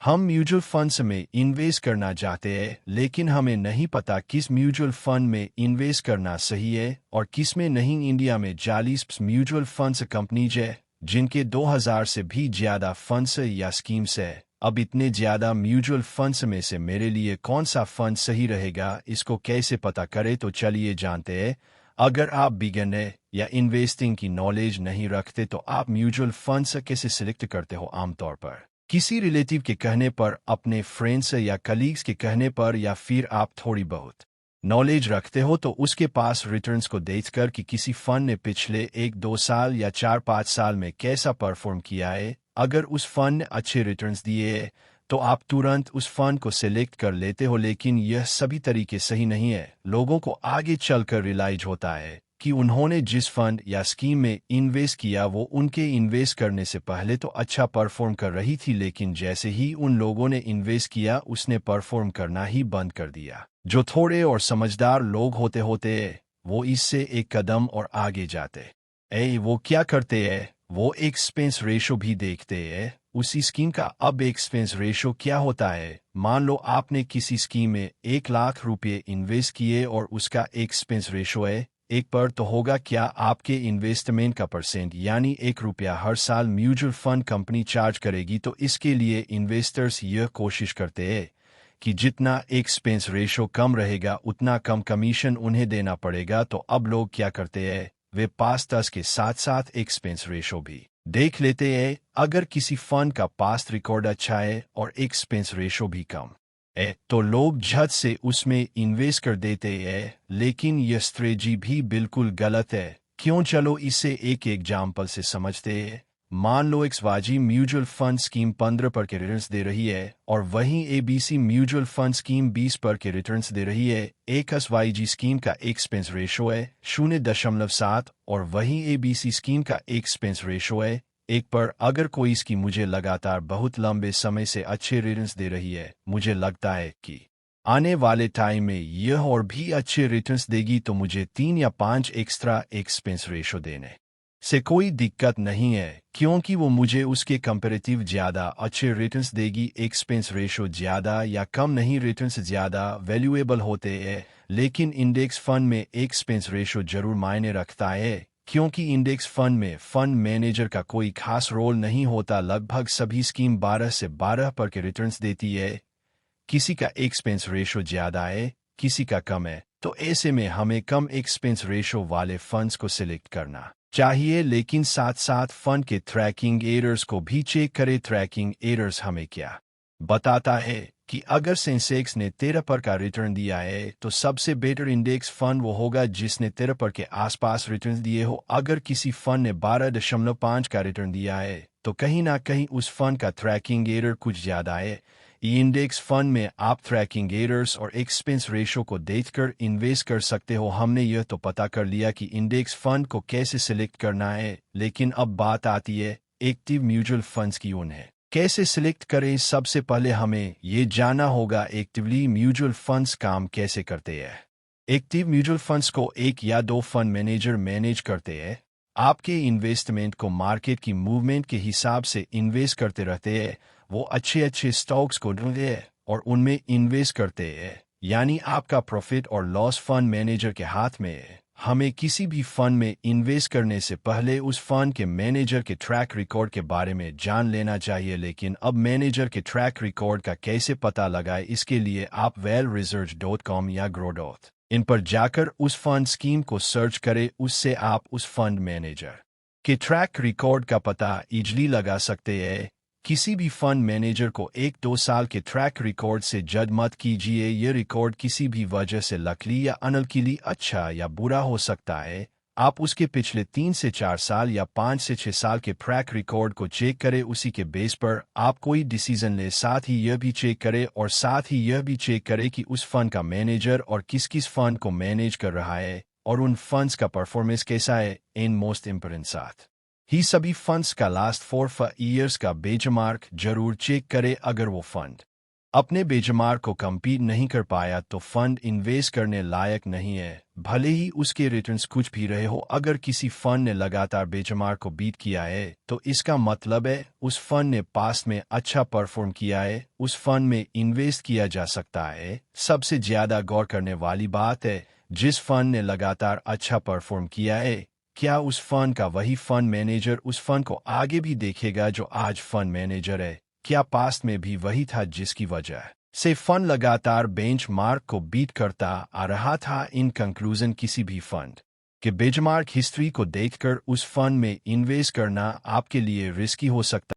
हम mutual funds में invest करना चाहते हैं, लेकिन हमें नहीं पता किस म्यूचुअल फंड में इन्वेस्ट करना सही है और किस में नहीं। इंडिया में 40 म्यूचुअल फंड्स कंपनीज है, जिनके 2000 से भी ज़्यादा फंड्स या स्कीम्स है। अब इतने ज़्यादा म्यूचुअल फंड्स में से मेरे लिए कौन सा फंड सही रहेगा, इसको कैसे पता करें? तो चलिए जानते हैं। अगर आप बिगिनर या इन्वेस्टिंग की नॉलेज नहीं रखते तो आप म्यूचुअल फंड्स कैसे सिलेक्ट करते हो? आमतौर पर किसी रिलेटिव के कहने पर, अपने फ्रेंड्स या कलीग्स के कहने पर, या फिर आप थोड़ी बहुत नॉलेज रखते हो तो उसके पास रिटर्न्स को देखकर कि किसी फंड ने पिछले 1-2 साल या 4-5 साल में कैसा परफॉर्म किया है। अगर उस फंड ने अच्छे रिटर्न्स दिए तो आप तुरंत उस फंड को सिलेक्ट कर लेते हो, लेकिन यह सभी तरीके सही नहीं है। लोगों को आगे चलकर रियलाइज होता है कि उन्होंने जिस फंड या स्कीम में इन्वेस्ट किया वो उनके इन्वेस्ट करने से पहले तो अच्छा परफॉर्म कर रही थी, लेकिन जैसे ही उन लोगों ने इन्वेस्ट किया उसने परफॉर्म करना ही बंद कर दिया। जो थोड़े और समझदार लोग होते वो इससे एक कदम और आगे जाते। वो क्या करते हैं? वो एक्सपेंस रेशो भी देखते हैं उसी स्कीम का। अब एक्सपेंस रेशो क्या होता है? मान लो आपने किसी स्कीम में 1 लाख रुपये इन्वेस्ट किए और उसका एक्सपेंस रेशो है 1 पर, तो होगा क्या? आपके इन्वेस्टमेंट का परसेंट यानी 1 रुपया हर साल म्यूचुअल फंड कंपनी चार्ज करेगी। तो इसके लिए इन्वेस्टर्स यह कोशिश करते हैं कि जितना एक्सपेंस रेशो कम रहेगा उतना कम कमीशन उन्हें देना पड़ेगा। तो अब लोग क्या करते हैं? वे पास्ट दस के साथ साथ एक्सपेंस रेशो भी देख लेते हैं। अगर किसी फंड का पास्ट रिकॉर्ड अच्छा है और एक्सपेंस रेशो भी कम है तो लोग झट से उसमें इन्वेस्ट कर देते हैं, लेकिन यह स्ट्रेटजी भी बिल्कुल गलत है। क्यों? चलो इसे एक एग्जाम्पल से समझते हैं। मान लो XYZ म्यूचुअल फंड स्कीम 15 पर के रिटर्न्स दे रही है और वहीं ABC म्यूचुअल फंड स्कीम 20 पर के रिटर्न्स दे रही है। एक XYZ स्कीम का एक्सपेंस रेशो है 0.7 और वहीं ABC स्कीम का एक्सपेंस रेशो है 1 पर। अगर कोई स्कीम मुझे लगातार बहुत लंबे समय से अच्छे रिटर्न्स दे रही है, मुझे लगता है कि आने वाले टाइम में यह और भी अच्छे रिटर्न्स देगी, तो मुझे 3 या 5 एक्स्ट्रा एक्सपेंस रेशो देने से कोई दिक्कत नहीं है, क्योंकि वो मुझे उसके कंपैरेटिव ज़्यादा अच्छे रिटर्न्स देगी। एक्सपेंस रेशो ज़्यादा या कम नहीं, रिटर्न्स ज़्यादा वैल्यूएबल होते हैं। लेकिन इंडेक्स फंड में एक्सपेंस रेशो जरूर मायने रखता है, क्योंकि इंडेक्स फंड में फंड मैनेजर का कोई खास रोल नहीं होता। लगभग सभी स्कीम 12 से 12 पर के रिटर्न्स देती है। किसी का एक्सपेंस रेशो ज़्यादा है, किसी का कम है, तो ऐसे में हमें कम एक्सपेंस रेशो वाले फंड्स को सिलेक्ट करना चाहिए। लेकिन साथ साथ फंड के ट्रैकिंग एरर्स को भी चेक करें। ट्रैकिंग एरर्स हमें क्या बताता है कि अगर सेंसेक्स ने 13 पर का रिटर्न दिया है तो सबसे बेटर इंडेक्स फंड वो होगा जिसने 13 पर के आसपास रिटर्न दिए हो। अगर किसी फंड ने 12.5 का रिटर्न दिया है तो कहीं ना कहीं उस फंड का ट्रैकिंग एरर कुछ ज़्यादा है। इंडेक्स फंड में आप ट्रैकिंग एरर्स और एक्सपेंस रेशो को देखकर इन्वेस्ट कर सकते हो। हमने यह तो पता कर लिया कि इंडेक्स फंड को कैसे सिलेक्ट करना है, लेकिन अब बात आती है एक्टिव म्यूचुअल फंड्स की। उन्हें कैसे सिलेक्ट करें? सबसे पहले हमें ये जानना होगा एक्टिवली म्यूचुअल फंड्स काम कैसे करते हैं। एक्टिव म्यूचुअल फंड्स को 1 या 2 फंड मैनेजर मैनेज करते हैं। आपके इन्वेस्टमेंट को मार्केट की मूवमेंट के हिसाब से इन्वेस्ट करते रहते हैं। वो अच्छे स्टॉक्स को ढूंढते हैं और उनमें इन्वेस्ट करते हैं, यानी आपका प्रॉफिट और लॉस फंड मैनेजर के हाथ में है। हमें किसी भी फंड में इन्वेस्ट करने से पहले उस फंड के मैनेजर के ट्रैक रिकॉर्ड के बारे में जान लेना चाहिए। लेकिन अब मैनेजर के ट्रैक रिकॉर्ड का कैसे पता लगाए? इसके लिए आप wellresearch.com या grow.in पर जाकर उस फंड स्कीम को सर्च करें। उससे आप उस फंड मैनेजर के ट्रैक रिकॉर्ड का पता इजली लगा सकते हैं। किसी भी फंड मैनेजर को 1-2 साल के ट्रैक रिकॉर्ड से जज मत कीजिए। यह रिकॉर्ड किसी भी वजह से लकीली या अनलकीली अच्छा या बुरा हो सकता है। आप उसके पिछले 3 से 4 साल या 5 से 6 साल के ट्रैक रिकॉर्ड को चेक करें। उसी के बेस पर आप कोई डिसीजन ले। साथ ही यह भी चेक करें कि उस फंड का मैनेजर और किस फंड को मैनेज कर रहा है और उन फंड्स का परफॉर्मेंस कैसा है। इन मोस्ट इम्पोर्टेंट साथ ही सभी फंड्स का लास्ट 4 ईयर्स का बेंचमार्क जरूर चेक करें। अगर वो फंड अपने बेंचमार्क को कम्पीट नहीं कर पाया तो फंड इन्वेस्ट करने लायक नहीं है, भले ही उसके रिटर्न्स कुछ भी रहे हो। अगर किसी फंड ने लगातार बेंचमार्क को बीट किया है तो इसका मतलब है उस फंड ने पास्ट में अच्छा परफॉर्म किया है, उस फंड में इन्वेस्ट किया जा सकता है। सबसे ज्यादा गौर करने वाली बात है, जिस फंड ने लगातार अच्छा परफॉर्म किया है, क्या उस फंड का वही फंड मैनेजर उस फंड को आगे भी देखेगा जो आज फंड मैनेजर है? क्या पास्ट में भी वही था जिसकी वजह से फंड लगातार बेंचमार्क को बीट करता आ रहा था? इन कंक्लूजन, किसी भी फंड के बेंचमार्क हिस्ट्री को देखकर उस फंड में इन्वेस्ट करना आपके लिए रिस्की हो सकता